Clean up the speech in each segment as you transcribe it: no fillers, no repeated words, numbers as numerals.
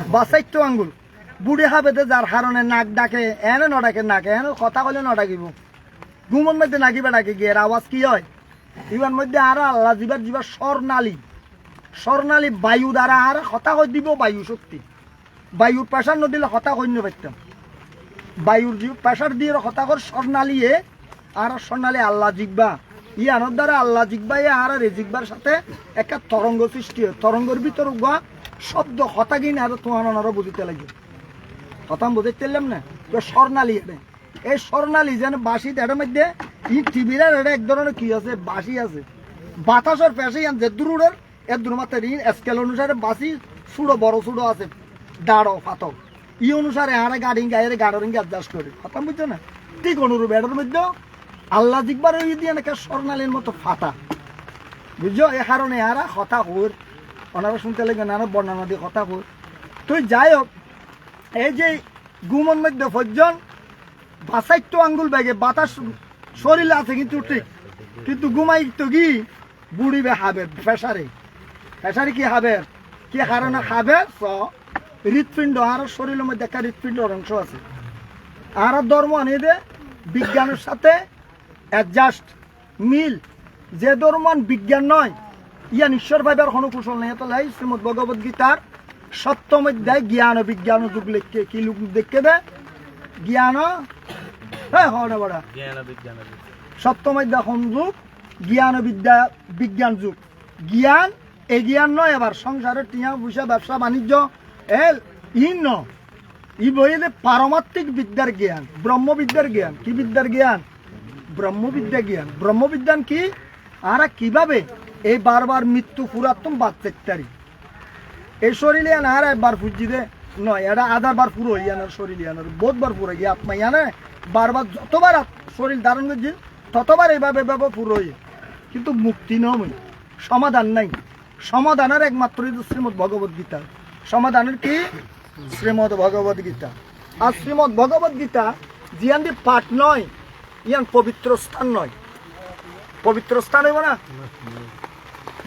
বাসাইতো আঙ্গুল বুড়ি হাবেতে যার হারণে নাক ডাকে এনে নডাকে নাকে এনে কথা কলে নডাকিব ঘুমন মধ্যে নাকিবা ডাকে গিয়ে আওয়াজ কি হয় ইবার মধ্যে আর আল্লাহ জিবার জিবার স্বর্ণালী বায়ু দ্বারা আর হতা কই দিব বায়ু শক্তি বায়ুর প্রেশার নদিলে হতা কই পারতাম বায়ুর প্রেশার দিয়ে হতা কর স্বর্ণালীয়ে আর স্বর্ণালী আল্লাহ জিগবা ইয়ানোর দ্বারা আল্লাহ জিগবা আর রে জিগবার সাথে একটা তরঙ্গ সৃষ্টি হয় তরঙ্গের ভিতর গা শব্দ হতা গিয়ে আর তোমার বুঝিতে লাগে হতাম বুঝতে পারলাম না স্বর্ণালী এটা এই স্বর্ণালী যেন বাসি এটার মধ্যে ই টিভির এটা এক ধরনের কি আছে বাসি আছে বাতাসের পেশে যে দূরের এর দূর মাত্রা স্কেল অনুসারে বাসি ছোটো বড় ছোটো আছে দাঁড়ো ফাতক ই অনুসারে আর গাড়ি গায়ের গাড়ি অ্যাডজাস্ট করে হতাম বুঝছো না ঠিক অনুরূপ এটার মধ্যে আল্লাহ জিকবার ওই দিয়ে নাকি স্বর্ণালীর মতো ফাটা বুঝছো এ কারণে আর হতা হোর ওনারা শুনতে লাগে না বর্ণনা দিয়ে কথা হোর তুই যাই হোক এই যে গুমন মধ্যে ফজন বাসাইতো আঙ্গুল ব্যাগে বাতাস শরীরে আছে কিন্তু ঘুমাই তো কি বুড়িবে হাবে প্রেসারে কি হাবে কি কারণে হাবে হৃৎপিণ্ড আর শরীরের মধ্যে একটা হৃৎপিণ্ডের অংশ আছে আর ধর্ম আনিয়ে বিজ্ঞানের সাথে অ্যাডজাস্ট মিল যে ধর্ম বিজ্ঞান নয় ইয়ান ঈশ্বর ভাইবার কোনো কুশল নেই তো লাই শ্রীমদ ভগবদ গীতার সপ্তম অধ্যায় জ্ঞান ও বিজ্ঞান যুগ লিখকে কি লোক দেখে দে জ্ঞান হ্যাঁ হওয়া বড়া সপ্তম অধ্যায় কোন যুগ জ্ঞান ও বিজ্ঞান যুগ জ্ঞান এই জ্ঞান নয় এবার সংসারের টিয়া পয়সা ব্যবসা বাণিজ্য ই বইয়ে পারমাত্মিক বিদ্যার জ্ঞান ব্রহ্মবিদ্যার জ্ঞান কি বিদ্যার জ্ঞান ব্রহ্মবিজ্ঞান কি আর কিভাবে এই বারবার মৃত্যু পুরাত্ম বাচ্চারি এই শরীরে আর একবার ফুজি দে নয় এটা আধার বার পুরো ইয়ানোর শরীর ইয়ানোর বহুতবার পুরো গিয়ে আত্মা ইয়ানে বারবার যতবার শরীর ধারণ করছে ততবার এইভাবে পুরো কিন্তু মুক্তি নয় সমাধান নাই সমাধানের একমাত্র শ্রীমদ ভগবদ গীতা সমাধানের কি শ্রীমদ ভগবদ গীতা আর শ্রীমদ ভগবদ গীতা জিয়ান দি পাঠ নয় ইয়ান পবিত্র স্থান নয় পবিত্র স্থান হইব না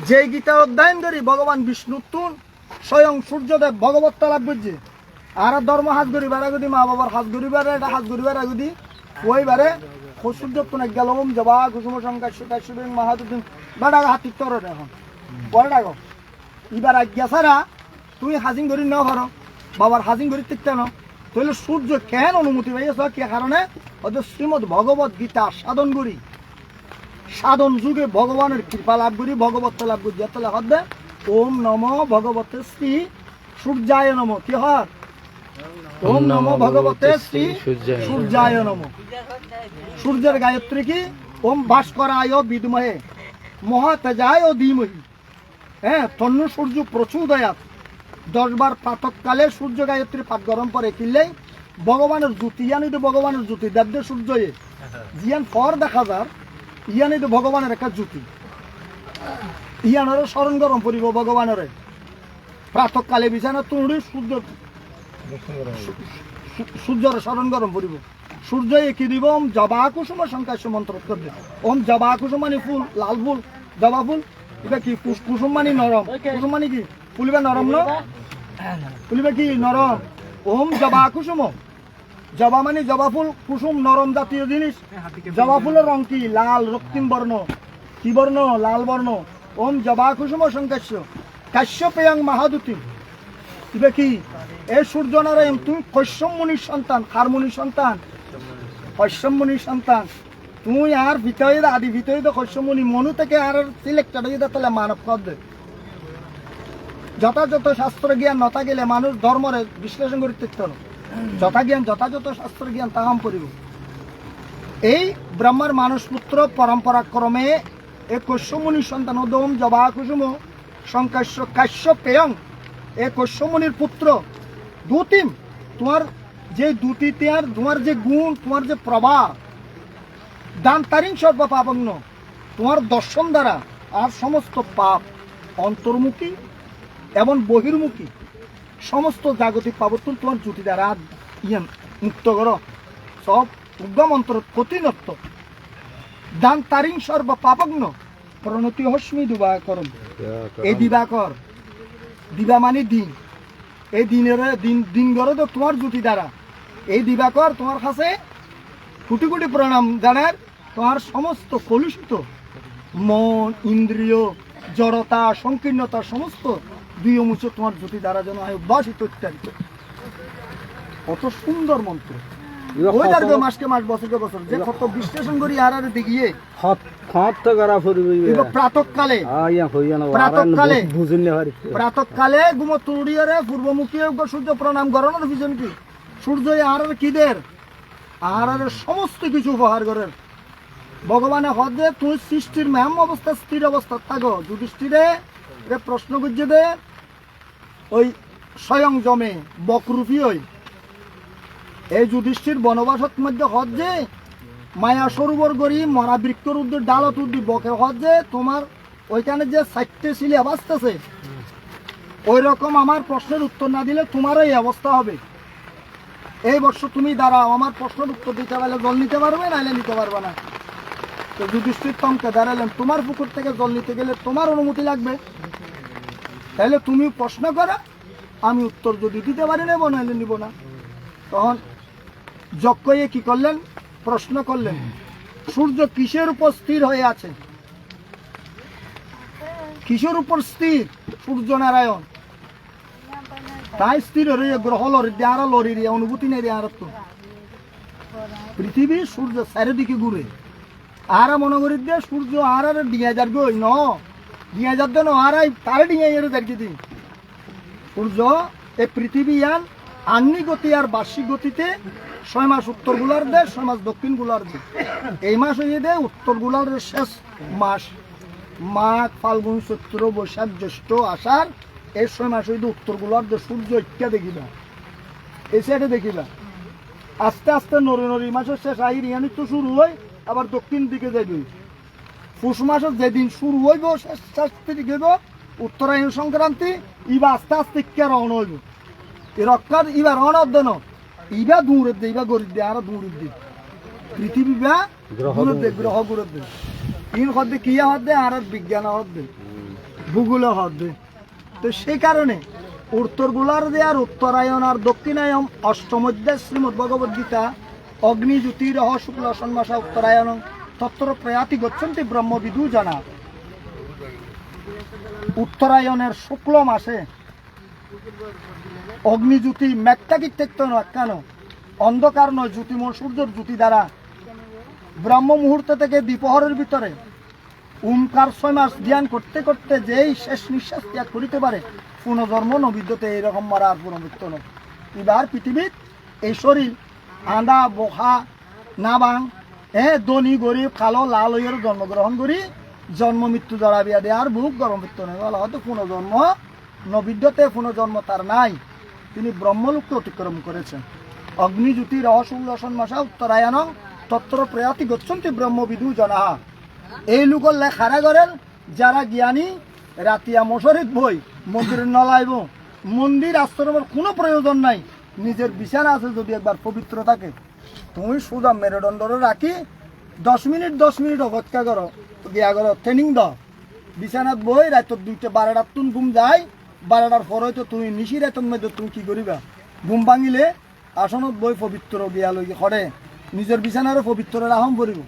যে গীতা অধ্যয়ন করি ভগবান বিষ্ণু তুন স্বয়ং সূর্যদেব ভগবত লাভ করছে আর ধর্ম হাত গরিবার আগুদি মা বাবার হাত গরিবার এটা হাত গরিবার আগুদি ওইবারে সূর্য তুন গেল জবা কুসুম সংখ্যা মাহাদুদ্দিন বাড়া হাতির তর এখন পরে ডাকো এবার আজ্ঞা ছাড়া তুই হাজিং ধরি ন পারো বাবার হাজিং ধরি টিকতে ন তাহলে সূর্য কেন অনুমতি পাইছ কে কারণে ওদের শ্রীমদ ভগবত গীতা সাধন করি সাধন যুগে ভগবানের কৃপা লাভ করি ভগবত লাভ করি যেতলে হবে ওম নম ভগবতে শ্রী সূর্যায় নম কি হয় ওম নম ভগবতে শ্রী সূর্যায় নম সূর্যের গায়ত্রী কি ওম ভাস্করায় বিদ্মহে মহাতেজায় ধীমহি হ্যাঁ তন্ন সূর্য প্রচুদয়াত 10 বার প্রাতকালে সূর্য গায়ত্রী পাঠ গরম পরে কিনলেই ভগবানের জ্যোতি ইয়ানি তো ভগবানের জ্যোতি দেবদে সূর্য জিয়ান পর দেখা যার ইয়ানি তো ভগবানের একটা জ্যোতি ইয়ানোর স্মরণ গরম পড়িব ভগবানের প্রাতকালে বিছানা তুড়ি সূর্যের স্মরণ গরম পড়িব সূর্য কি দিব ওম জবা কুসুম সংখ্যাস্য মন্ত্র করবে ওম জবা কুসুম মানে ফুল লাল ফুল জবা ফুল এটা কি কুসুম মানে নরম কুসুম মানে কি ফুলিবা নরম ন ফুলিবা কি নরম ওম জবা কুসুম জবা মানে জবা ফুল কুসুম নরম জাতীয় জিনিস জবা ফুলের রং কি লাল রক্তিম বর্ণ কি বর্ণ লাল বর্ণ ওম জবা কুসুম সংখ্যাস্য কাশ্যপেয়ং মাহাদুতি এটা কি এই সূর্য নারায়ণ তুমি কশ্যপ মুনির সন্তান কার মুনির সন্তান কশ্যপ মুনির সন্তান তুই আর ভিতরে আদি ভিতরে তো কশ্যপ মুনি মনু থেকে আর সিলেক্টেড হয়ে তাহলে মানব পদ যথাযথ শাস্ত্র জ্ঞান নতা গেলে মানুষ ধর্মের বিশ্লেষণ করতে যথাযথ শাস্ত্র জ্ঞান তাহাম করিব এই ব্রহ্মার মানুষ পুত্র পরম্পরাক্রমে এ কশ্যপ মুনির সন্তান ওম জবা কুসুম সংখ্যাস্য কাশ্যপেয়ং এ কশ্যপ মুনির পুত্র দুতিম তোমার যে দুটিতে আর তোমার যে গুণ তোমার যে প্রভাব দান তারিং সর্ব পাপগ্ন তোমার দর্শন দ্বারা আর সমস্ত পাপ অন্তর্মুখী এবং বহির্মুখী সমস্ত জাগতিক পাবর্তন তোমার জ্যোতি দ্বারা ইয়ান মুক্ত করো সব উদ্গম অন্তর প্রতিনত্ব দান তারিং সর্ব পাপগ্ন প্রণতি হস্মি দিবাকর এই দিবাকর দিবা মানে দিন এই দিন গড়ে তো তোমার জ্যোতি দ্বারা এই দিবাকর তোমার কাছে কোটি কোটি প্রণাম জানার। তোমার সমস্ত কলুষিত মন, ইন্দ্রিয়, জড়তা, সংকীর্ণতা সমস্ত দুই মুছে তোমার জ্যোতি দ্বারা যেন বাসিত ইত্যাদি। কত সুন্দর মন্ত্র। ওই যাবে মাসকে মাস, বছরকে বছর, যে কত বিশ্লেষণ করি আর দেখিয়ে প্রাতকালে ঘুমত উড়িয়ে পূর্বমুখী সূর্য প্রণাম করানোর পিছন কি সূর্য আর কিদের আর সমস্ত কিছু উপহার করেন। ভগবানে হদে তুই সৃষ্টির ম্যাম অবস্থা স্থির অবস্থা থাকো। যুধিষ্ঠিরে প্রশ্ন করছে দে ওই স্বয়ং জমে বকরূপী ওই এই যুধিষ্ঠির বনবাসত মধ্যে হদ যে মায়া সরোবর গড়ি মরা বৃক্ষর উদ্যোগ ডালত উদ্যোগ বকে হদ যে তোমার ওইখানে যে সাইটে ছিলে অবস্থাছে ওই রকম আমার প্রশ্নের উত্তর না দিলে তোমারও এই অবস্থা হবে। এই বর্ষ তুমি দাঁড়াও, আমার প্রশ্নের উত্তর দিতে পারলে জল নিতে পারবে, নাইলে নিতে পারবে না। তো যুধিষ্ঠির তমকে দাঁড়ালেন, তোমার পুকুর থেকে জল নিতে গেলে তোমার অনুমতি লাগবে, তাহলে তুমি প্রশ্ন করো, আমি উত্তর যদি দিতে পারি নেবো, নাইলে নিব না। তখন যজ্ঞয়ে কি করলেন? প্রশ্ন করলেন সূর্য কিসের উপর স্থির হয়ে আছে? কিসের উপর স্থির? সূর্য নারায়ণ। তাই স্থির হয়ে গ্রহ লড়ি দিয়ে আরো লড়ি দিয়ে অনুভূতি নেই আর তো পৃথিবী সূর্য চারিদিকে ঘুরে আর মনে করি দিয়ে সূর্য আর ডিঙে যার গই ন ডিঙে যার দেন আর তারে ডিঙে দেখি দিন সূর্য এই পৃথিবী আন আন্নি গতি আর বার্ষিক গতিতে 6 মাস উত্তর গোলার দেশ, 6 মাস দক্ষিণ গোলার দেশ। এই মাস হয়ে দেয় উত্তর গোলার শেষ মাস, মাঘ, ফাল্গুন, চৈত্র, বৈশাখ, জ্যৈষ্ঠ, আষাঢ়, এই 6 মাস হইতে উত্তর গোলার দেশ। সূর্য ইত্যা দেখিবা, এই সাইডে দেখিবা আস্তে আস্তে নরি নরি মাসের শেষ আহির ইয়ানি তো শুরু হয়, আবার দক্ষিণ দিকে যাইবে। পুষ মাসের যেদিন শুরু হইব শেষ দিকে হইব উত্তরায়ণ সংক্রান্তি, ইবা আস্তে আস্তে কে রওনা হইব। এ রক্ষার ইবা রওনা দেন ইবা দূরের দে, ইবা গরিব দে আর দূরের দে পৃথিবী বা দূরের দে গ্রহ দূরের দে ইন হদ্দে কিয়া হদ্দে আর বিজ্ঞান হদ্দে ভূগোলে হদ্দে। তো সেই কারণে উত্তর গোলার দে আর উত্তরায়ণ আর দক্ষিণায়ন অষ্টমধ্যায় শ্রীমদ ভগবদ গীতা অগ্নি জ্যোতি রহ শুক্ল সন্মাসা উত্তরায়ণ তত্র প্রয়াতি গচ্ছন্তি ব্রহ্মবিদু জানা। উত্তরায়ণের শুক্ল মাসে অগ্নিজ্যোতি মেঘটাকি তেক্ত কেন অন্ধকার নয়, জ্যোতিময় সূর্যের জ্যোতি দ্বারা ব্রহ্ম মুহূর্ত থেকে দ্বিপহরের ভিতরে ওমকার 6 মাস ধ্যান করতে করতে যেই শেষ নিঃশ্বাস ত্যাগ করিতে পারে পুনর্জন্ম নবিদ্যতে এইরকম মারা আর পুনর্মৃত্য নয়। এবার পৃথিবীর এই শরীর আঁদা বোখা নাবাং ধনী গরিব কালো লাল হইয়ের জন্মগ্রহণ করি জন্ম মৃত্যু জড়া বিয়া দেয় আর বুক গরম মৃত্যু নেই বলা হয়তো পুনর্জন্ম নবিদ্যতে পুনর্জন্ম তার নাই, তিনি ব্রহ্মলোককে অতিক্রম করেছেন। অগ্নিজ্যোতি রহসুল্লসন মাসা উত্তরায়ণ তত্র প্রয়াতি গচ্ছন্তি ব্রহ্মবিদু জনা। এই লোকের লেখারা করেন যারা জ্ঞানী রাতিয়া মশারিত বই মন্দিরে নলাইব, মন্দির আশ্রমের কোনো প্রয়োজন নাই, নিজের বিছানা আছে যদি একবার পবিত্র থাকে তুমি সোজা মেরুদণ্ডরে রাখি 10 মিনিট অপেক্ষা করো গিয়া করো ট্রেনিং দাও, বিছানাত বই রাত 2টা 12টার তুন ঘুম যায়, 12টার পর হয়তো তুমি নিশি রাতের মধ্যে তুমি কি করিবা ঘুম ভাঙিলে আসনত বই পবিত্র গিয়া লই করে নিজের বিছানারও পবিত্র রাহম করিব।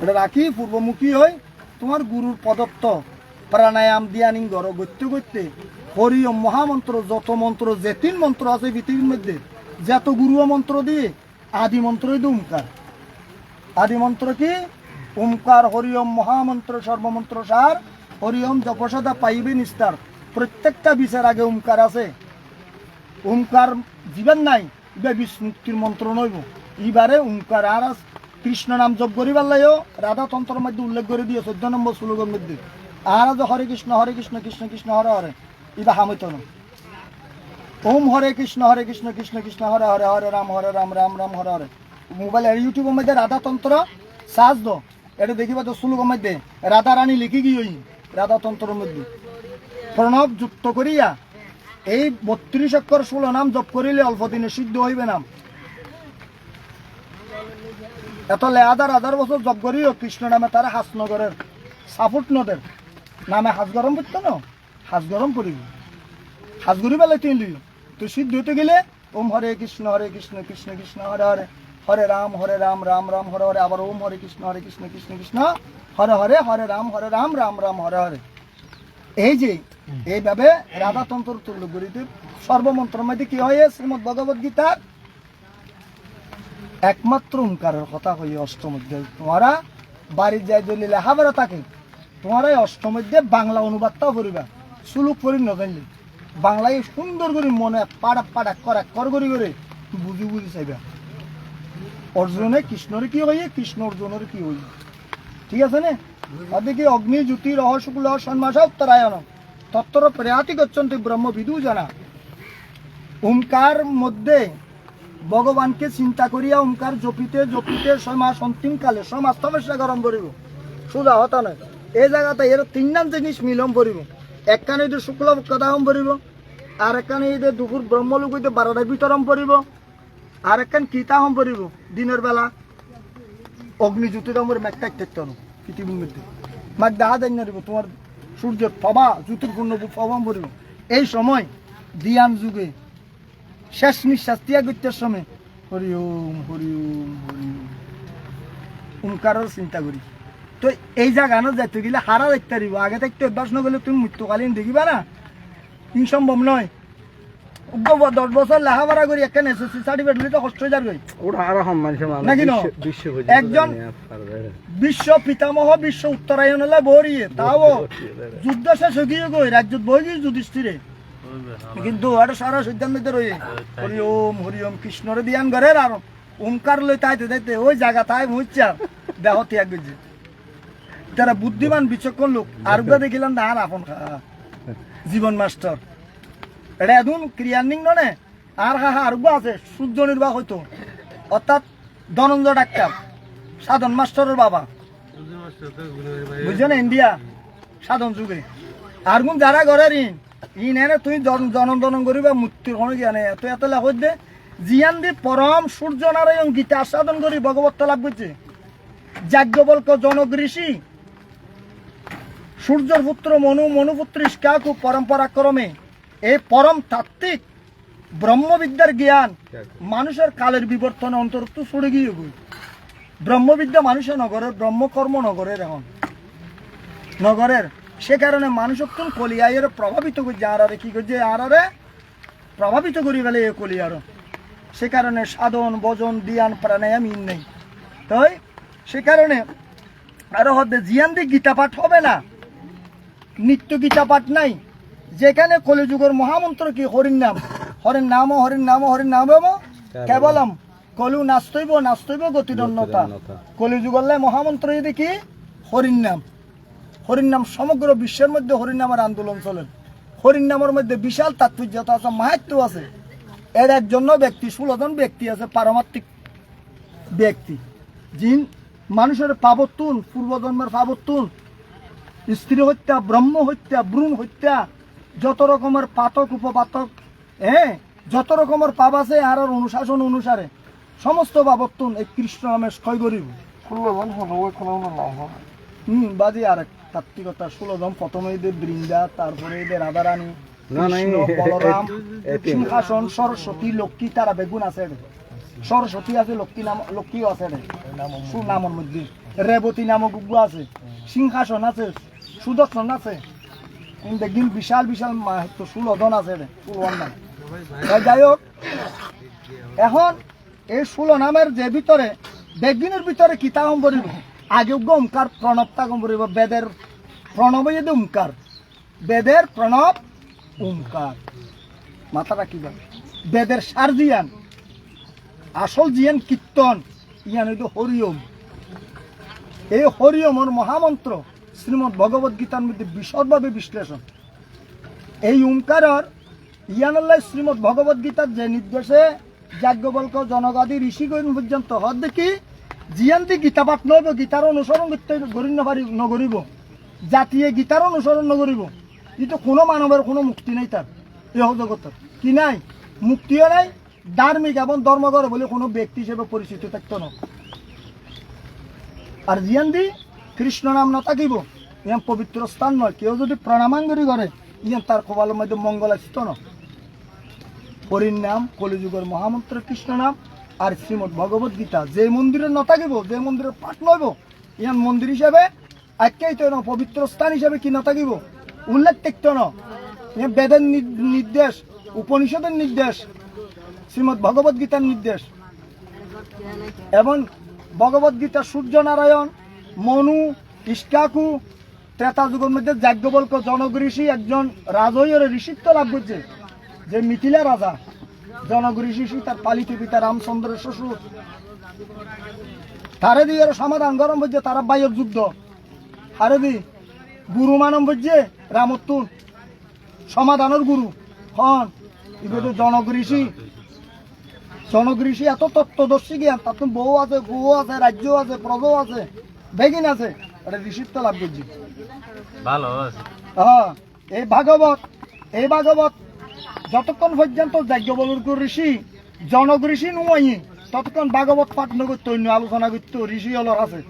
এটা রাখি পূর্বমুখী হই তোমার গুরুর প্রদত্ত প্রাণায়াম দিয়ানিং গড় গত্যে গত্যে হরিও মহামন্ত্র যত মন্ত্র যে 3 মন্ত্র আছে পৃথিবীর মধ্যে যত গুরু মন্ত্র দিয়ে আদি মন্ত্রই তো ওমকার। আদি মন্ত্র কি? ওমকার হরিওম মহামন্ত্র সর্বমন্ত্র সার হরিওম জপসদা পাইবে নিস্তার। প্রত্যেকটা বিষয়ের আগে ওমকার আছে, ওমকার জীবন নাই ইবা বিষ্ণুর মন্ত্র নইব। এবারে ওমকার আর কৃষ্ণ নাম জপ করিবার লাইও রাধা তন্ত্রের মধ্যে উল্লেখ করে দিয়ে 14 নম্বর শ্লোকের মধ্যে আর হরে কৃষ্ণ কৃষ্ণ কৃষ্ণ হরে হরে ইবা হামিত না। ওম হরে কৃষ্ণ কৃষ্ণ কৃষ্ণ হরে হরে হরে রাম রাম রাম হরে হরে। মোবাইল ইউটিউবের মধ্যে রাধা তন্ত্র সার্চ দো, এটা দেখিবা তো শ্লোকের মধ্যে রাধা রানী লিখি গিয়ে রাধা তন্ত্রের মধ্যে প্রণব যুক্ত করিয়া এই 32 অক্ষর 16 নাম জপ করিলে অল্প দিনে সিদ্ধ হইবে নাম। এত 1000 বছর জপ করিও কৃষ্ণ নামে তারা হাসনগরের সাপোর্ট নদের নামে হাজ গরম করতো না, হাজ গরম করিব হাজগুড়ি বেলায় তুই লিও তো সিদ্ধ হতে গেলে ওম হরে কৃষ্ণ কৃষ্ণ কৃষ্ণ হরে হরে হরে রাম রাম রাম হরে হরে আবার ওম হরে কৃষ্ণ কৃষ্ণ কৃষ্ণ হরে হরে হরে রাম রাম রাম হরে হরে। এই যে এইভাবে রাধাতন্ত্র তুল্য গরিতে সর্বমন্ত্রের মধ্যে কি হয় শ্রীমদ ভগবত গীতার একমাত্র ওঙ্কারের কথা হই অষ্টম অধ্যায়। তোমরা বাড়ির যাই যদি লেখাপড়া থাকে তোমার এই অষ্টম অধ্যায় বাংলা অনুবাদটাও করিবা সুলুক করি নজানলে বাংলায় সুন্দর করে মনে পাড়া পাড়া করা কর করে বুঝি বুঝি চাইবা অর্জুনে কৃষ্ণর কি হইয়ে কৃষ্ণ অর্জুনের কি হইয়ে ঠিক আছে না। দেখি অগ্নি জ্যোতি রহ শুক্ল সন্মাসা উত্তরায়ণ তত্তর প্রয়াতি গচ্ছন্তি ব্রহ্মবিদু জানা। ওমকার মধ্যে ভগবানকে চিন্তা করিয়া ওমকার জপিতে জপিতে 6 মাস অন্তিম কালে 6 মাস তপস্যা গরম করিব সোজা হতা নয়। এই জায়গাতে এর 3 জিনিস মিলন করিব। একখানে যদি শুক্ল কদাহম পড়িব আর একখানে ঈদের দুপুর ব্রহ্মলোক হইতে 12টার বিতরণ পড়িব আর একখান কীতাহম পড়িব দিনের বেলা অগ্নিজ্যোতিরমের ম্যাকটা থাকতে হবে পৃথিবীর মধ্যে মাক দেখা দেন না তোমার সূর্যের প্রভা জ্যোতির্পূর্ণ প্রভাব পড়িব। এই সময় দিয়ান যুগে শেষ নিঃশ্বাস ত্যাগ করতে সময় হরি ওম হরি ওম হরি ওম ওমকারের চিন্তা করি। তো এই জায়গানো যাইতে গেলে হারা দেখতে পারিব আগে থাকতে অভ্যাস নগলে তুমি মৃত্যুকালীন দেখিবা না কি সম্ভব নয়। 10 বছর লেখাপড়া করি একটা এসএসসি সার্টিফিকেট হলে তো কষ্ট হয়ে যাবে নাকি না। একজন বিশ্ব পিতামহ বিশ্ব উত্তরায়ণ হলে বরিয়ে তাও যুদ্ধ শেষ হয়ে গিয়ে রাজ্য বই গিয়ে যুধিষ্ঠিরে কিন্তু আর সারা সিদ্ধান্ত রয়ে হরি ওম কৃষ্ণরে দিয়ান ঘরের আর ওমকার লই তাইতে তাইতে ওই জায়গা তাই মুচ্ছা দেহ ত্যাগ করছে তারা বুদ্ধিমান বিচক্ষণ লোক আর দেখিলাম না আর আপন জীবন মাস্টার এটা এখন ক্রিয়ান্নিং নয় আর আর আছে সূর্য নির্বাহ হইতো অর্থাৎ ধনঞ্জয় ডাক্তার সাধন মাস্টারের বাবা বুঝছেন ইন্ডিয়া সাধন যুগে আর কোন যারা ঘরের ঋণ এনে তুই জনন করিবা মৃত্যুর কোনো জ্ঞানে এত এত লাভ দে জিয়ান দি পরম সূর্য নারায়ণ গীতা আস্বাদন করি ভগবত লাভ করছে যাজ্ঞবল্ক জনক ঋষি সূর্যর পুত্র মনুপুত্র ইস্কাকু পরম্পরা ক্রমে এই পরম তাত্ত্বিক ব্রহ্মবিদ্যার জ্ঞান মানুষের কালের বিবর্তনে অন্তর্ভুক্ত ছড়ে গিয়ে ব্রহ্মবিদ্যা মানুষের নগরের ব্রহ্মকর্ম নগরের এখন নগরের সে কারণে মানুষের কোন কলিয়াইয়ের প্রভাবিত করছে আরে কি করছে আরে প্রভাবিত করি গেলে এ কলিয়ার সে কারণে সাধন ভজন ধ্যান প্রাণায়াম ইন নেই তাই সে কারণে আরো হতে জিয়ান দিয়ে গীতা পাঠ হবে না নিত্য গীতা পাঠ নাই যেখানে কলিযুগের মহামন্ত্র কি হরিণ নাম হরিণ নাম হরিণ নাম হরিণ নাম কেবলম কলু নাস্তৈব গতিরণ্যতা কলিযুগের মহামন্ত্র যদি কি হরিণ নাম সমগ্র বিশ্বের মধ্যে হরিণ নামের আন্দোলন চলে হরিণ নামের মধ্যে বিশাল তাৎপর্যতা আছে মাহাত্ম্য আছে এর একজন ব্যক্তি 16 জন ব্যক্তি আছে পারমাত্মিক ব্যক্তি যিনি মানুষের পাবতুন পূর্বজন্মের পাবতুন স্ত্রী হত্যা ব্রহ্ম হত্যা ভ্রূণ হত্যা যত রকমের পাতক উপপাতক যত রকমের পাপ আছে আর অনুশাসন অনুসারে সমস্ত পাবতুন এই কৃষ্ণ নামে ক্ষয় করিব 16 জন বাজি আর তাত্ত্বিকতা 16 জন প্রথমে এদের বৃন্দা তারপরে এদের রাধারানী বলরাম সিংহাসন সরস্বতী লক্ষ্মী তারা বেগুন আছে সরস্বতী আছে লক্ষ্মীও আছে নামের মধ্যে রেবতী নামক গুগ্গ আছে সিংহাসন আছে সুদর্শন আছে দেখবেন বিশাল বিশাল 16 জন আছে 16 নাম যাই হোক এখন এই 16 নামের যে ভিতরে দেখবিনের ভিতরে কিতা কম করিব আগে ওমকার প্রণবটা কম করিব বেদের প্রণব যদি ওমকার বেদের প্রণব ওমকার মাথা রাখিবা বেদের সার জিয়ান আসল জিয়ান কীর্তন ইয়ান হইতো হরিওম এই হরিওমর মহামন্ত্র শ্রীমদ ভগবত গীতার মধ্যে বিশদভাবে বিশ্লেষণ এই ওমকারের ইয়ানাল্লাহ শ্রীমদ ভগবত গীতার যে নির্দেশে যাজ্ঞবল্ক জনগাদি ঋষিগণ পর্যন্ত হদ দেখি জিয়ান্তি গীতা পাঠ নইব গীতার অনুসরণ করতে নগরিব জাতীয় গীতার অনুসরণ নগরিব কিন্তু কোনো মানবের কোনো মুক্তি নেই তার এই জগতের কি নাই মুক্তিও নাই ধার্মিক এবং ধর্মগর বলে কোনো ব্যক্তি হিসেবে পরিচিত থাকতো না আর জিয়ান্দি কৃষ্ণ নাম না থাকিব ইয়া পবিত্র স্থান নয় কেউ যদি প্রণামাঙ্গরি করে ইয়ান তার কপালের মধ্যে মঙ্গল আসত না হরির নাম কলিযুগের মহামন্ত্র কৃষ্ণ নাম আর শ্রীমদ ভগবত গীতা যে মন্দিরে নথাকিব যে মন্দিরের পাঠ নইব ইয়ান মন্দির হিসাবে আখ্যায়িত না পবিত্র স্থান হিসাবে কি নথাকিব উল্লেখ দেখত না বেদের নির্দেশ উপনিষদের নির্দেশ শ্রীমদ ভগবত গীতার নির্দেশ এবং ভগবত গীতা সূর্য নারায়ণ মনু ইস্কাকু ত্রেতা যুগের মধ্যে যাজ্ঞবল্ক জনক ঋষি একজন রাজয়ের ঋষিত্ব লাভ করছে যে মিথিলা রাজা জনক ঋষি তার পালিত পিতা রামচন্দ্রের শ্বশুর তারে দিয়ে সমাধান গরম বলছে তারা বায়ুর যুদ্ধ হারে দি গুরু মানব বলছে রামত্তুন সমাধানের গুরু হন এগুলো জনক ঋষি এত তত্ত্বদর্শী জ্ঞান তার বউ আছে গু আছে রাজ্য আছে প্রজা আছে বেগিন আছে এটা ঋষিত্ব লাভ করছি ভালো আছে হ্যাঁ এই ভাগবত যতক্ষণ পর্যন্ত যাজ্ঞবল্ক ঋষি জনক ঋষি নুই ততক্ষণ ভাগবত পাঠ করতে অন্য আলোচনা করতে ঋষি হলর আছে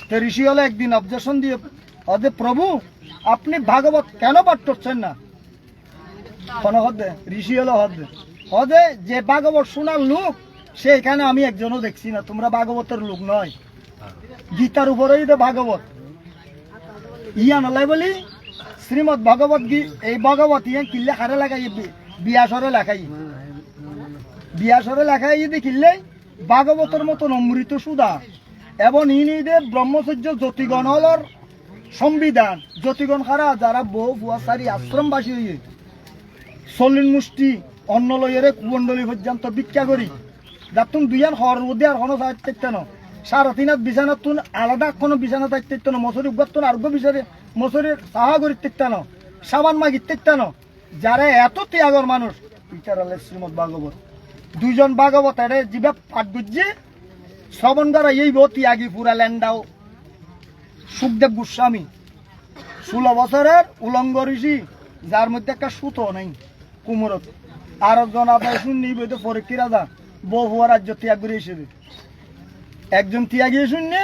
তো ঋষি হলে একদিন অবজেকশন দিয়ে অদে প্রভু আপনি ভাগবত কেন পাঠ করছেন না কোনো হদে ঋষি হলো হদে যে ভাগবত শোনার লোক সেখানে আমি একজনও দেখছি না তোমরা ভাগবতের লোক নয় গীতার উপরেই তো ভাগবত ইয়া নলাই বলি শ্রীমদ ভগবত এই ভগবত ইয়া কিল্লে হারে লাগাই বিয়াসরে লেখাই যদি কিনলে ভাগবতের মতন অমৃত সুধা এবং ইনিদের ব্রহ্মচর্য জ্যোতিগণর সংবিধান জ্যোতিগণ খারা যারা বউ ফুয়াশারি আশ্রমবাসী হয়ে চল্লিশ মুষ্টি অন্ন লইয়ের কুমণ্ডলী পর্যন্ত ভিক্ষা করি যার তুমি দুইয়ান হর মধ্যে আর কোনো থাকতে না সারা তিনাত বিছানাত তুন আলাদা কোনো বিছানা থাকতে না মশুরি উগাত আরো বিচারে মশুরির সাহা করি থাকতে না সাবান মাগি থাকতে না যারা এত ত্যাগর মানুষ পিতার আলে শ্রীমদ ভাগবত দুইজন ভাগবত এর জিবা পাঠ বুঝছে শ্রবণ করা এই ত্যাগী পুরা ল্যান্ডাও সুখদেব গোস্বামী 16 বছরের উলঙ্গ ঋষি যার মধ্যে একটা সুতো নেই কুমরত আর একজন আদায় শুননি বইতে পরীক্ষী রাজা বহুয়া রাজ্য ত্যাগ করে এসে একজন ত্যাগী শুনলে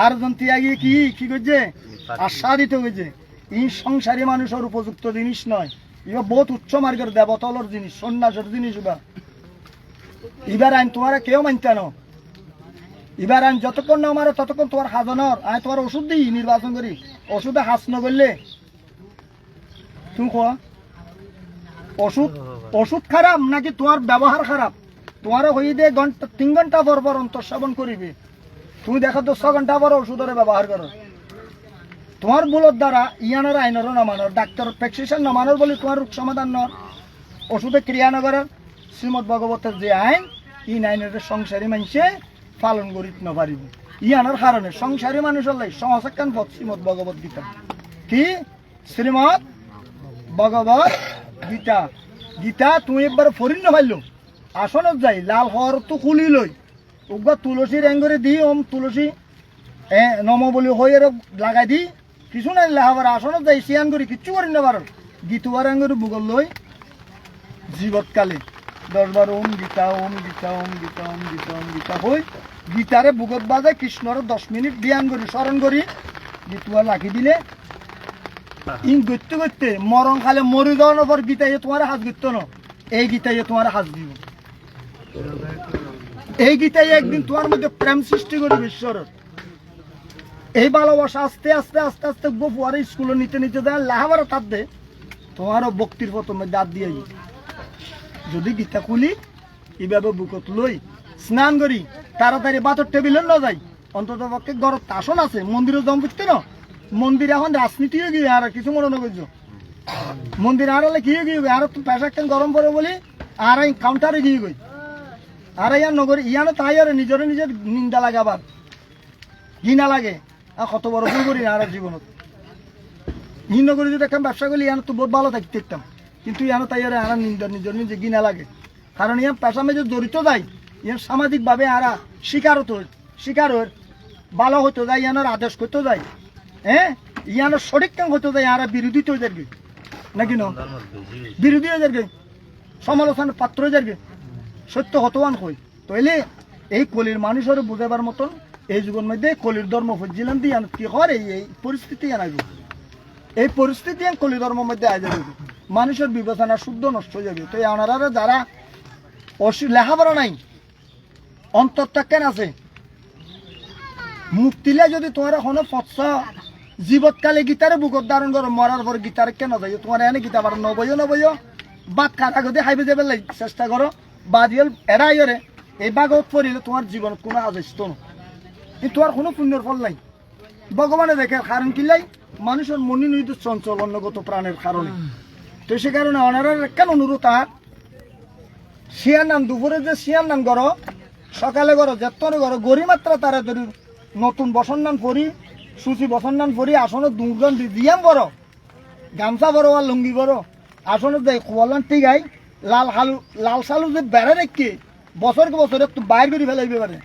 আর একজন ত্যাগী কি করছে আস্বাদিত হয়েছে এই সংসারী মানুষের উপযুক্ত জিনিস নয় এবার বহুত উচ্চ মার্গের দেবতলর জিনিস সন্ন্যাসের জিনিস এবার আইন তোমার কেউ মানতে না এবার আইন যতক্ষণ না মারো ততক্ষণ তোমার হাজনর আমি তোমার ওষুধ দিই নির্বাচন করি ওষুধে হাস ন করলে তুমি খোয়া ওষুধ খারাপ নাকি তোমার ব্যবহার খারাপ তোমার হয়ে দিয়ে 3 ঘন্টা পর অন্তঃশ্রবণ করিবে তুমি দেখো তো 6 ঘন্টা পর ওষুধের ব্যবহার করো তোমার ভুলের দ্বারা ইয়ানোর আইনেরও নমানোর ডাক্তার প্রেসক্রিপশন নমানোর বলে তোমার রোগ সমাধান নর ওষুধে ক্রিয়া নগরের শ্রীমদ ভগবতের যে আইন এই আইনের সংসারী মানুষে পালন করি নপারিব ইয়ানোর কারণে সংসারী মানুষের লাই সংসাকান পথ শ্রীমদ ভগবত গীতা কি শ্রীমদ ভগবত গীতা তুমি একবার ফরিন নপাইলো আসনত যাই লাল হর তো খুলি লই উগা তুলসী রেঙ্গরে দি ওম তুলসী নম বলি হয়ে লাগাই দি কিছু নাই লাহাবার আসনত যাই সিয়ান করি কিচ্ছু করি না পারো গীতুবার রেঙ্গরে বুগল লই জীবৎকালে 10 বার ওম গীতা হই গীতারে বুগত বাজে কৃষ্ণর 10 মিনিট ধ্যান করি স্মরণ করি গীতুয়া লাখি দিলে ইন করতে মরণ খালে মরি যাওয়ার পর গীতাইয়ে তোমার হাত গিত না এই গীতাইয়ে তোমার হাত দিব এই গীতাই একদিন তোমার মধ্যে প্রেম সৃষ্টি করবে ঈশ্বরের এই ভালোবাসা আস্তে আস্তে গোপুয়ারে স্কুলে নিতে দেয় লাহাবার তার দে তোমারও ভক্তির প্রথমে দাঁত দিয়ে যদি গীতা খুলি এইভাবে বুকত লই স্নান করি তাড়াতাড়ি বাতর টেবিলে না যাই অন্তত পক্ষে ঘরের আসন আছে মন্দিরে জম করতে না মন্দিরে এখন রাজনীতি হয়ে গিয়ে আর কিছু মনে না করছো মন্দির আড়ালে কি গিয়ে আর তো পেশা কেন গরম পড়ে বলি আর কাউন্টারে গিয়ে গই আর ইয়ার নগরী ইয়ানো তাই আর নিজের নিন্দা লাগে আবার ঘৃণা লাগে আর কত বড় ভুল করি না আর জীবনত ই নগরী যদি একটা ব্যবসা করি ইয়ানো তো বহুত ভালো থাকতে দেখতাম কিন্তু ইয়ানো তাই আর নিন্দা নিজে ঘৃণা লাগে কারণ ইয়ার পেশা মেজে জড়িত যায় ইয়ার সামাজিকভাবে আরা শিকার ভালো হইতে যায় ইয়ানোর আদেশ করতে যায় হ্যাঁ ইয়ানোর সঠিক কাম হইতে যায় আর বিরোধী তো যাবে নাকি ন বিরোধী হয়ে যাবে সমালোচনার পাত্র হয়ে যাবে সত্য হতবান হই তইলে এই কলির মানুষের বুঝাবার মতন এই যুগের মধ্যে কলির ধর্ম ফজিলাম দিয়ে কি করে এই পরিস্থিতি আনাইব এই পরিস্থিতি কলি ধর্মের মধ্যে আয় যাবে, মানুষের বিবেচনা শুদ্ধ নষ্ট হয়ে যাবে। তো ওনারা যারা লেখাপড়া নাই, অন্তরটা কেন আছে, মুক্তিলে যদি তোমার এখনো পচ্ছ জীবৎকালে গীতারে বুকত ধারণ করো, মরার পর গীতার কেন যাই তোমার এনে গীতা পারো নবইও বাদ কাটাগতি হাইবে যাবে চেষ্টা করো, বাদিয়াল এরাই রে এই বাগত পড়িলে তোমার জীবনত কোনো আদেশ না, কিন্তু তোমার কোনো পুণ্যের ফল নাই। ভগবানে দেখে কারণ কিলাই মানুষের মনে নইতে চঞ্চল অন্যগত প্রাণের কারণে। তো সে কারণে অনারের কেন অনুরোধ তার শিয়ার নাম দুপুরে যে শিয়ার নাম করো, সকালে করো, যেতনে করো, গরিমাত্রা তারা ধরি নতুন বসন নাম পরি, সুচি বসন নাম পরি, আসনে দুর্গন দিয়াম বড় গামছা বড় আর লুঙ্গি বড়, আসনে দেয় খোয়ালান ঠিক আই লাল সালু যে বেড়ে রেখে বছরকে বছর একটু বাইর করে ফেলাইবে পারে,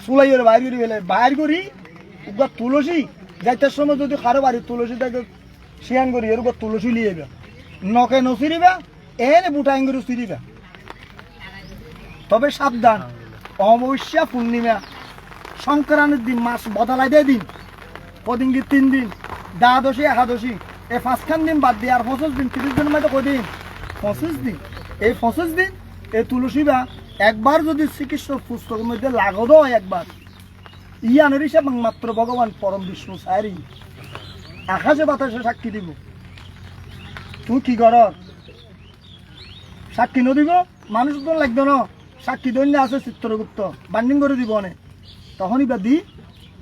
চুলাই বাইর করে ফেলে বাইর করি তুলসী যাইতে সময় যদি কারো বাড়ি তুলসী থাকে শিয়ান করি এর উপর তুলসী লিয়ে নখে নচিরিবা এনে বুটাইন করে চিরিবা। তবে সাবধান, অমাবস্যা পূর্ণিমা সংক্রান্তির দিন মাস বদলাই দেয় দিন, কদিন কি 3 দিন, দ্বাদশী একাদশী এই 5খান দিন বাদ দিয়ে আর 25 দিন, 30 দিনের মধ্যে কদিন 25 দিন, এই 25 দিন এই তুলসী বা একবার যদি শ্রীকৃষ্ণর পুস্তকের মধ্যে লাগদ হয় একবার ইয়ানের হিসাব মাত্র ভগবান পরম বিষ্ণু সারি আকাশে বাতাসে সাক্ষী দিব। তুই কি কর সাক্ষী নদিব মানুষ তো লাগবে না, সাক্ষী দৈন্য আছে চিত্রগুপ্ত বান্ডিং করে দিব অনেক, তখনই বা দি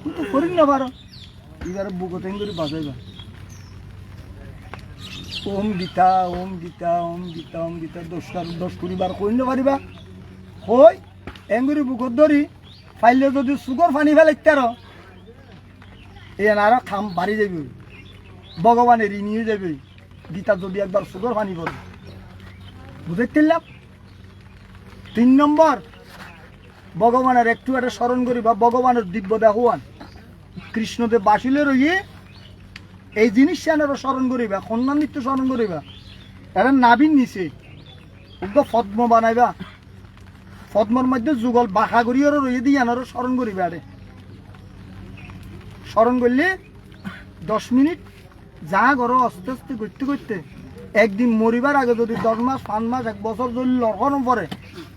কিন্তু করি না পারো এবার বুকতেন করে বাজাইবা ওম গীতা ওম গীতা ওম গীতা ওম গীতা 10 করিবার কইন পারিবা হই এঙ্গুরি বুকত ধরি ফাইলে যদি সুগর পানি ফেলাইতে আরো আর খাম বাড়ি যাবি, ভগবানের ঋণিয়ে যাবে গীতা যদি একবার সুগর পানি পড়ে বুঝাইলাম। 3 নম্বর ভগবানের একটু একটা স্মরণ করিবা, ভগবানের দিব্য দেহওয়ান কৃষ্ণদেব বাসিলে রইয়ে এই জিনিস আনারও স্মরণ করিবা, কন্যা নৃত্য স্মরণ করিবা, এরা নাবিন নিচে পদ্ম বানাইবা, পদ্মর মধ্যে যুগল বাঁকা করিয়ারও রইয়ে দিয়ে আনারও স্মরণ করিবা। আরে স্মরণ করলে 10 মিনিট যা করো আস্তে আস্তে করতে করতে একদিন মরিবার আগে যদি 10 মাস 5 মাস 1 বছর যদি লড়ানো পরে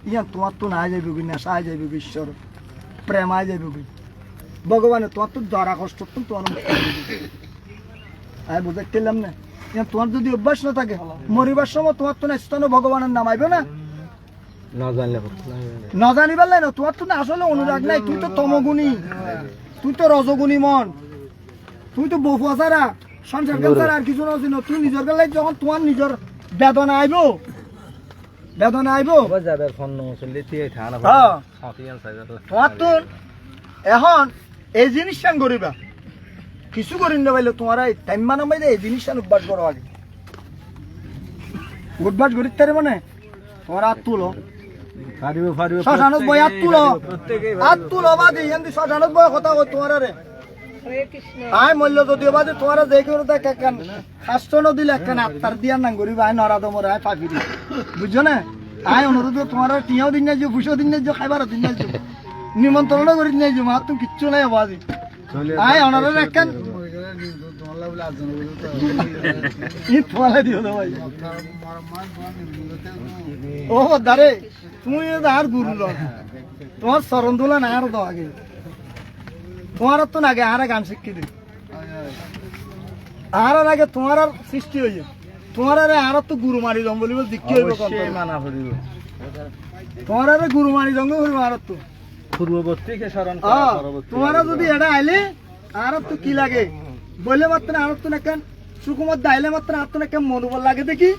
ইয়ান তোমার তো না যাইবে কি নেশা যাইবে কি ঈশ্বর প্রেম আয় যাইবে কি ভগবানের তোমার তো ধরা কষ্ট তোমার আর বুঝাইলাম না। তোমার যদি অভ্যাস না থাকে মরিবার সময় তোমার তো স্থানে ভগবানের নাম আইবে না, না জানিবার না তোমার তো না আসলে অনুরাগ নাই, তুই তো তমগুণী, তুই তো রজগুণী মন, তুই তো বহু আসারা সংসার কালচার আর কিছু না, তুই নিজের বেলায় যখন তোমার নিজের বেদনা আইব তোমার তো এখন এই জিনিস করিবা কিছু করি না পাইলে তোমার টাইম মানাইলে এই জিনিস অভ্যাস করো, আগে অভ্যাস করি তার মানে তোমার হাত তুলো শ্মশানত বই হাত তুলো বাদে শ্মশানত বই কথা কই তোমার রে আয় মূল্য যদিও বাদে তোমার যে কেউ দেখ একখান শাস্ত্র নদিলে একখান আত্মার দিয়ার নাম করিবা আয় নরাদমর আয় পাখিরি বুঝছো না, আয় অনুরোধ তোমার টিয়াও দিন যাইছো ফুসো দিন যাইছো খাইবার দিন যাইছো নিমন্ত্রণ করে দিন যাইছো মা তুমি কিচ্ছু নাই বাজি আয় অনারের একখান ও দারে তুমি আর গুরু তোমার চরণ তোলা না আর দাও আগে তোমার তো না আগে আর গান শিখি দিই আর আগে তোমার আর সৃষ্টি হয়ে তোমার আর তো গুরু মারি দম বলিব দিকি হইব মানা করিব তোমার আর গুরু মারি দম করিব আর তো পূর্ববর্তীকে স্মরণ করা পরবর্তী তোমার যদি এটা আইলে আর তো কি লাগে বলে মাত্র আর তো না কেন সুকুমার দাইলে মাত্র আর তো না কেন মনোবল লাগে দেখি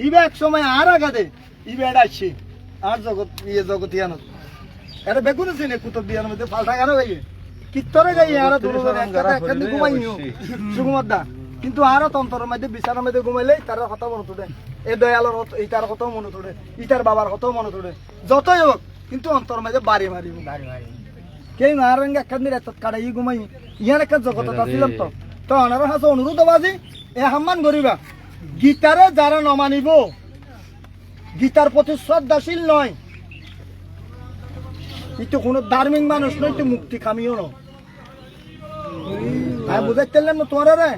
ইবে এক সময় আর আগাদে ইবে এটা আসছে আর জগৎ ইয়ে জগতিয়ান এটা বেগুন আছে না কুতুব বিয়ার মধ্যে ফালটা কেন গাইয়ে কিত্তরে গাইয়ে আর দুজনে একখানে ঘুমাইও সুকুমার দা কিন্তু আরো তন্ত্রের মধ্যে বিছানার মধ্যে ঘুমাইলে তার কথা মনে তোলে এই দয়ালোর ইটার কথাও মনে তোলে ইটার বাবার কথাও মনে তোলে যতই হোক কিন্তু অন্তর মধ্যে বাড়ি মারিব কেই নারায়ণ একখান দিন এত কাটাই ঘুমাই ইয়ার একটা জগৎ আসছিলাম তো তো অনার হাতে অনুরোধ বাজি এ সম্মান করিবা গীতারে যারা নমানিব গীতার প্রতি শ্রদ্ধাশীল নয় কিন্তু কোন ধার্মিক মানুষ নয় তো মুক্তি কামিও নয় বুঝাইতেলাম না তোমার রে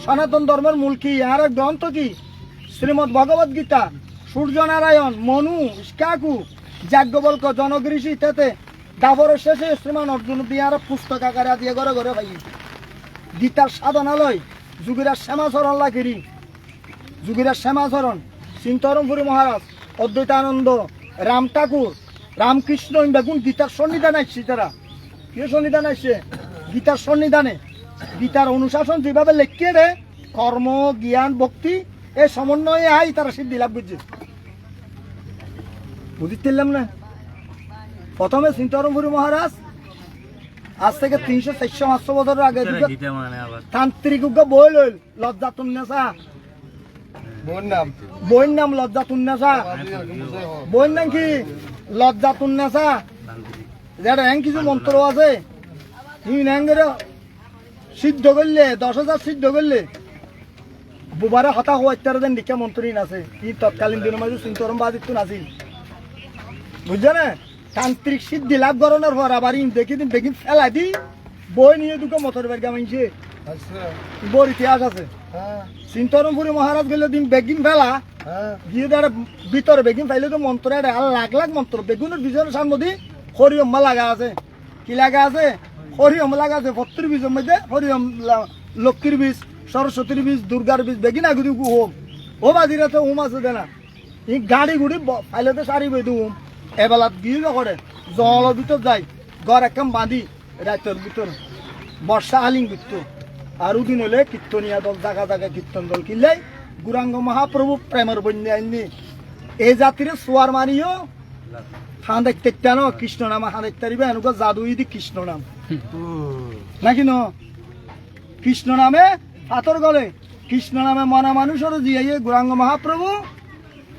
সনাতন ধর্মের মূল কি? আর এক গ্রন্থ কি? শ্রীমদ ভগবত গীতা। সূর্যনারায়ণ, মনু, ইস্কাকু, যাজ্ঞবল্ক, জনগৃষি ইত্যাদি দাবরের শেষে শ্রীমান অর্জুন দিয়ে আর পুস্তক আকারে দিয়ে ঘরে ঘরে পাই। গীতার সাধনালয় যুগিরাজ শ্যামাচরণ লাখিরি, যুগিরাজ শ্যামাচরণ, চিন্তরমপুরী মহারাজ, অদ্বৈতানন্দ, রাম ঠাকুর, রামকৃষ্ণ বেগুন গীতার সন্নিধান আসছে। তারা কি সন্নিধান আসছে? গীতার সন্নিধানে গীতার অনুশাসন যেভাবে লেখিয়ে রে কর্ম, জ্ঞান, ভক্তি এই সমন্বয়ে আই তারা সিদ্ধি লাভ করছে। বুঝতেলাম না? প্রথমে চিন্তরমপুরী মহারাজ আজ থেকে 300-400 বছরের আগে গীতা মানে আবার তান্ত্রিক বই লইল লজ্জাতুন্নেসা, বইয়ের নাম লজ্জাতুন্নেসা। বইয়ের নাম কি? লজ্জাতুন্নেসা। যেটা এন কিছু মন্ত্র আছে সিদ্ধ করলে 10,000 সিদ্ধ করলে বুবারে হতা হওয়া ইত্যাদি দেন দীক্ষা মন্ত্রী আছে। ই তৎকালীন দিনের মাঝে চিন্তরম বাদিত্য নাছিল, বুঝছো না? তান্ত্রিক সিদ্ধি লাভ করানোর পর আবার দেখি ফেলা দি বই নিয়ে দুটো মতর বের গামাইছে। বড় ইতিহাস আছে। চিন্তরমপুরী মহারাজ গেলে দিন বেগিন ফেলা গিয়ে তার ভিতরে বেগিন ফেলে তো মন্ত্র আর লাখ লাখ মন্ত্র বেগুনের বিজয়ের সামনে হরিয়ম্মা লাগা আছে। কি লাগা আছে? হরিয়ম লাগা আছে। 70 বীজের মধ্যে হরিয়ম, লক্ষ্মীর বীজ, সরস্বতীর বীজ, দুর্গার বীজ বেগিন আগুদি হোম ও বাজিরা তো হোম আছে দেনা। এই গাড়ি গুড়ি ফাইলেতে সারি বই হোম এবেলাত গিয়ে করে জলের ভিতর যায় ঘর একদম বাঁধি রাতের ভিতর বর্ষা আলিং করতো। আর ওদিন হলে কীর্তনিয়া দল জায়গা জায়গায় কীর্তন দল কিনলে গুরাঙ্গ মহাপ্রভু প্রেমের বন্যা আইনি এই জাতির সোয়ার মারিও হাঁ দেখতে ন কৃষ্ণ নাম হাঁ দেখতে পারিবে এনেকুৱা জাদু দি কৃষ্ণ নাম নাকি ন? কৃষ্ণ নামে পাথর গলে কৃষ্ণ নামে মনা মানুষের জিয়াইয়ে গুরাঙ্গ মহাপ্রভু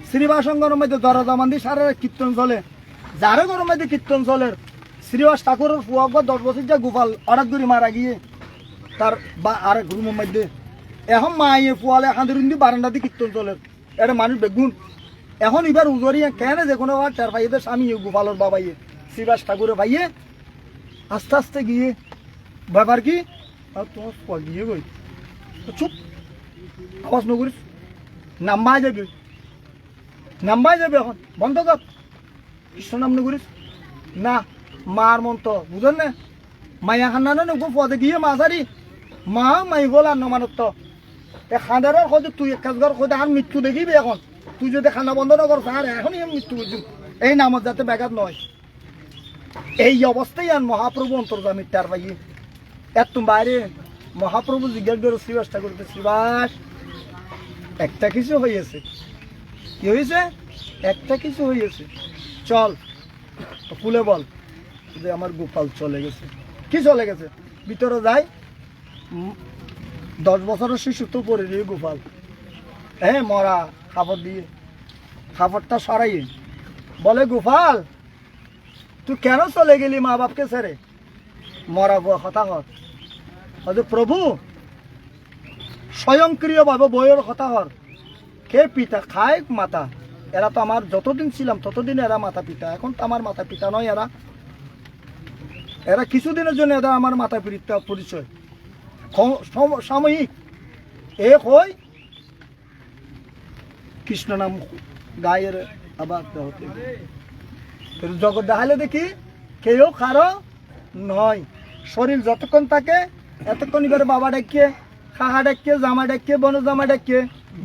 শ্রীবাসঙ্গর মধ্যে দরজা মান্দি সারা কীর্তন চলে। যারে ঘরের মধ্যে কীর্তন চলে শ্রীবাস ঠাকুরের ফুয়াক 10 বছর যা গোপাল অরাক ধরে মারা গিয়ে তার বা আরেক রুমের মধ্যে এখন মাইয়ে ফুয়ালে হাঁদুরিন্দি বারান্দা দিয়ে কীর্তন চলে। এটা মানুষ বেগুন এখন এবার উজরিয়া কেন যে কোনো চার ভাইয়েদের স্বামী গোপালের বাবাইয়ে শ্রীবাস ঠাকুরের ভাইয়ে আস্তে আস্তে গিয়ে ব্যাপার কি তোমার গিয়ে গই চুপ আওয়াজ নকরিস নাম্বাই যাবে, নাম্বাই যাবে এখন বন্ধ কর কৃষ্ণ নাম নকরিস না। মার মন্ত্র বুঝলেন না? মাইয়া খান্না না পদে গিয়ে মাঝারি মা মাই বল আর নমানত এ খান্দারের খোঁজে তুই এক কাজ কর খোঁজে আর মৃত্যু দেখিবি। এখন তুই যদি খানা বন্ধ না করছ আর এখনই মৃত্যু বুঝু এই নামত যাতে ব্যাঘাত নয়। এই অবস্থায় আর মহাপ্রভু অন্তর্জামিত তার পাই এত বাইরে মহাপ্রভু জিজ্ঞাসা করে শ্রীবাস ঠাকুরকে, শ্রীবাস একটা কিছু হয়েছে। কি হয়েছে? একটা কিছু হয়েছে, চল ফুলে বল যে আমার গোপাল চলে গেছে। কি চলে গেছে? ভিতরে যায় 10 বছরের শিশু তো পরে দিয়ে গোপাল হ্যাঁ মরা খাবার দিয়ে খাবারটা সরাইয়ে বলে, গোপাল তুই কেন চলে গেলি মা বাপকে ছেড়ে? মরা বুয়া কথা হর প্রভু স্বয়ংক্রিয়ভাবে বইয়ের কথা হর কে পিতা খায় মাতা। এরা তো আমার যতদিন ছিলাম ততদিন এরা মাতা পিতা, এখন তো আমার মাতা পিতা নয়। এরা কিছুদিনের জন্য এরা আমার মাতা পিতা পরিচয় সাময়িক। এ কই কৃষ্ণ নাম গায়ের আবার জগৎ দেখালে দেখি কেউ কারো নয়। শরীর যতক্ষণ থাকে এতক্ষণ এবারে বাবা ডাকিয়ে, কাহা ডাকিয়ে, জামা ডাকিয়ে, বন জামা ডাকিয়ে,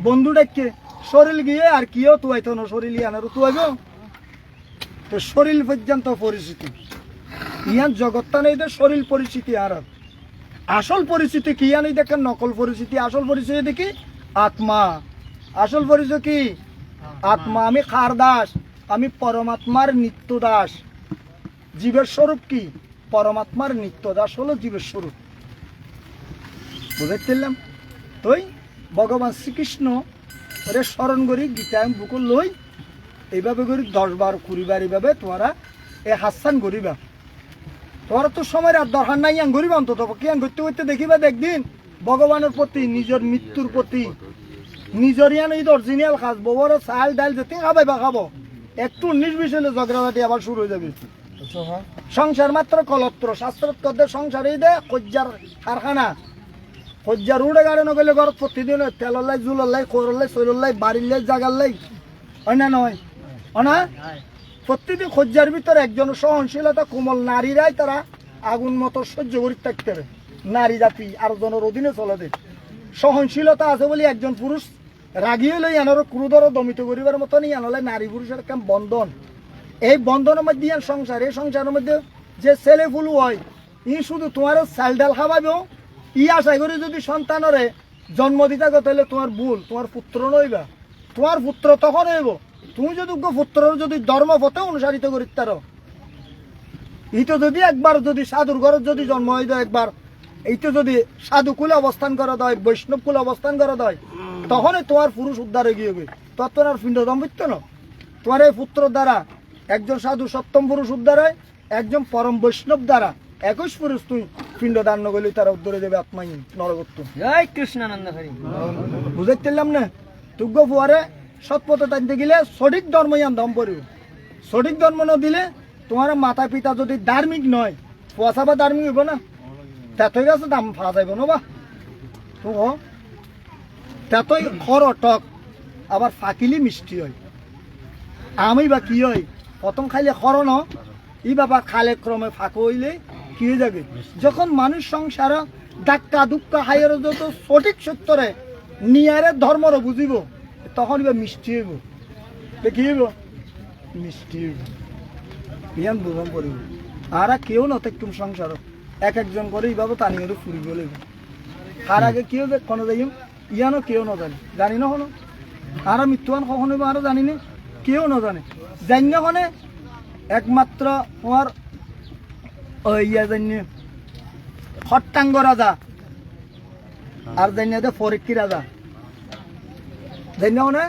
বন্ধু ডাকিয়ে শরীর গিয়ে আর কিও তুয়াইতো না। শরীর ইয়ানারও তুয়াইব তো শরীর পর্যন্ত পরিস্থিতি ইয়ান জগৎটা নেই শরীর পরিস্থিতি। আর আসল পরিস্থিতি কি ইয়ানি দেখেন? নকল পরিস্থিতি। আসল পরিস্থিতি দেখি আত্মা। আসল পরিচয় কি? আত্মা। আমি খার দাস, আমি পরমাত্মার নিত্য দাস। জীবের স্বরূপ কি? পরমাত্মার নিত্য দাস হলো জীবের স্বরূপ। বুঝাইছিলাম তুই ভগবান শ্রীকৃষ্ণ ওরে স্মরণ করি গীতা বুক লই এইভাবে করি 10 বার 20 বার এইভাবে তোমরা এ হাসান করিবা। তোমরা তো সময় আর দরকার নাই ইয়ান করিবা। অন্তত কি ইয়ান করতে করতে দেখিবা একদিন ভগবানের প্রতি, নিজের মৃত্যুর প্রতি, নিজের ইয়ান এই অরিজিনাল খাস বড় চাল ডাল যেতে খাবাইবা খাবো একটু 19-20 হলে ঝগড়াঝাটি আবার শুরু হয়ে যাবে। সংসার মাত্র কলত্র। শাস্ত্রত সংসার এই দে কজ্জার কারখানা। সজ্জার উড়ে গাড়ি নগলে ঘর প্রতিদিন তেলর লাই জুলর লাই খোরের লাই শৈলর লাই বাড়ির লাই জাগার লাই হয় না নয় না প্রতিদিন সজ্জার ভিতরে একজন সহনশীলতা কোমল নারীরাই তারা আগুন মতো সহ্য করে থাকতে হবে নারী জাতি আর জনের অধীনে চলে দেয় সহনশীলতা আছে বলে একজন পুরুষ রাগিয়ে লই আনারও ক্রুধর দমিত করিবার মতো নিয়ে আনলে নারী পুরুষের একটা বন্ধন এই বন্ধনের মধ্যে ইয়ান সংসার এই সংসারের মধ্যে যে ছেলে ফুলু হয় ই শুধু তোমার চাল ডাল খাওয়াবেও ই আশা করি যদি সন্তানরে জন্ম দিতে গো তাহলে তোমার ভুল তোমার পুত্র নইবা তোমার পুত্র তখন হইব তুমি যদি পুত্র যদি ধর্মপথে অনুসারিত করিতে পারো ইতো যদি একবার যদি সাধুর ঘরের যদি জন্ম হয়ে যায় একবার এইটা যদি সাধু কুলে অবস্থান করা দেয় বৈষ্ণব কুলে অবস্থান করা দেয় তখনই তোমার পুরুষ উদ্ধার হয়ে গিয়ে তখন আর পিণ্ড দম্পিত্য না তোমার এই পুত্র দ্বারা একজন সাধু সপ্তম পুরুষ উদ্ধার হয় একজন পরম বৈষ্ণব দ্বারা 21 পুরুষ তুই পিণ্ড দান নগলি তারা উদ্ধারে দেবে আত্মাই নরগত্ব জয় কৃষ্ণানন্দ হরি বুঝাইতেলাম না তুগ্য ফুয়ারে সৎপথে টানতে গেলে সঠিক ধর্ম ইয়ান দম পড়িব সঠিক ধর্ম ন দিলে তোমার মাতা পিতা যদি ধার্মিক নয় পয়সা বা ধার্মিক হইব না তেতই গেছে দাম ফাঁস যাইব না বা তো তেতই খর টক আবার ফাঁকিলি মিষ্টি হয় আমি বা কি হয় প্রথম খাইলে খর ন ই বাবা খালে ক্রমে ফাঁক হইলে কি হয়ে যাবে যখন মানুষ সংসার ডাক্কা দুক্কা হাইয়ের যত সঠিক সত্যরে নিয়ারে ধর্মর বুঝিব তখন এবার মিষ্টি হইব কি হইব মিষ্টি হইব ইয়ান বুঝন করিব আর কেউ নতেকুম সংসার এক একজন করে এইভাবে টানিয়ে ফুরিব লাগবে আর আগে কেউ কোনো যাই ইয়ানো কেউ না জানে জানি না হনো আর মৃত্যুয়ান কখনো আরো জানি না কেউ না জানে জানি না হনে একমাত্র তোমার ইয়া জানি খট্টাঙ্গ রাজা আর জানি ফরিক্কি রাজা জানি না হনে